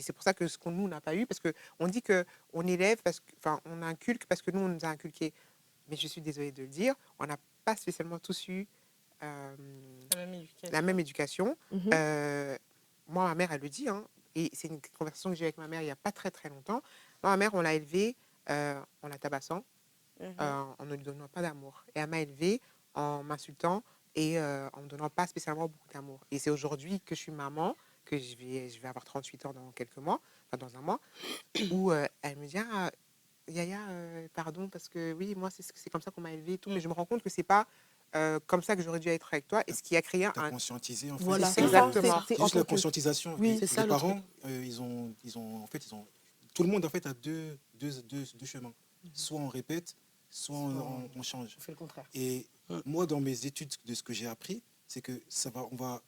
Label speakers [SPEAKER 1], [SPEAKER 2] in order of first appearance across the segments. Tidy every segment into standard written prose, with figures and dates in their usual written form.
[SPEAKER 1] Et c'est pour ça que ce qu'on nous n'a pas eu, parce qu'on dit qu'on élève, enfin, on inculque parce que nous, on nous a inculqué. Mais je suis désolée de le dire, on n'a pas spécialement tous eu euh, la même éducation.
[SPEAKER 2] Mhm.
[SPEAKER 1] Moi, ma mère, elle le dit, hein, et c'est une conversation que j'ai eu avec ma mère il n'y a pas très très longtemps. Moi, ma mère, on l'a élevée en la tabassant, en ne lui donnant pas d'amour. Et elle m'a élevée en m'insultant et en ne me donnant pas spécialement beaucoup d'amour. Et c'est aujourd'hui que je suis maman, que je vais avoir 38 ans dans quelques mois, enfin dans un mois, où elle me dit, ah, Yaya, pardon, parce que oui, moi, c'est comme ça qu'on m'a élevée et tout, mais je me rends compte que c'est pas comme ça que j'aurais dû être avec toi, et ce qui a créé
[SPEAKER 3] T'as
[SPEAKER 1] un...
[SPEAKER 3] conscientisé en fait.
[SPEAKER 2] Voilà,
[SPEAKER 1] C'est
[SPEAKER 2] c'est ça.
[SPEAKER 1] exactement.
[SPEAKER 3] C'est
[SPEAKER 2] En
[SPEAKER 3] juste la
[SPEAKER 2] tant que...
[SPEAKER 3] conscientisation.
[SPEAKER 2] Oui,
[SPEAKER 3] Et
[SPEAKER 2] c'est
[SPEAKER 3] les
[SPEAKER 2] ça le truc.
[SPEAKER 3] parents, tout le monde en fait a deux chemins. Soit on répète, soit on change.
[SPEAKER 2] On fait le contraire.
[SPEAKER 3] Et moi, dans mes études, de ce que j'ai appris, c'est que on va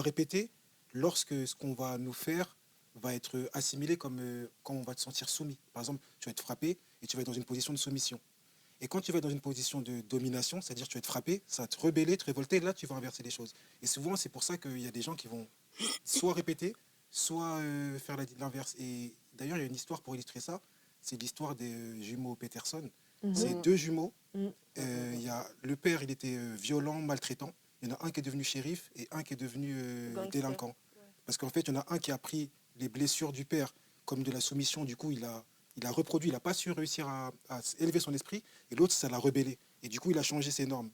[SPEAKER 3] répéter lorsque ce qu'on va nous faire va être assimilé comme quand on va te sentir soumis. Par exemple, tu vas être frappé et tu vas être dans une position de soumission. Et quand tu vas être dans une position de domination, c'est-à-dire que tu vas être frappé, ça va te rebeller, te révolter, là tu vas inverser les choses. Et souvent, c'est pour ça qu'il y a des gens qui vont soit répéter, soit faire l'inverse. Et d'ailleurs, il y a une histoire pour illustrer ça, c'est l'histoire des jumeaux Peterson. C'est deux jumeaux.
[SPEAKER 2] Mhm.
[SPEAKER 3] Il y a, le père, il était violent, maltraitant. Il y en a un qui est devenu shérif et un qui est devenu délinquant. Parce qu'en fait, il y en a un qui a pris les blessures du père comme de la soumission. Du coup, il a reproduit, il n'a pas su réussir à élever son esprit. Et l'autre, ça l'a rebellé. Et du coup, il a changé ses normes.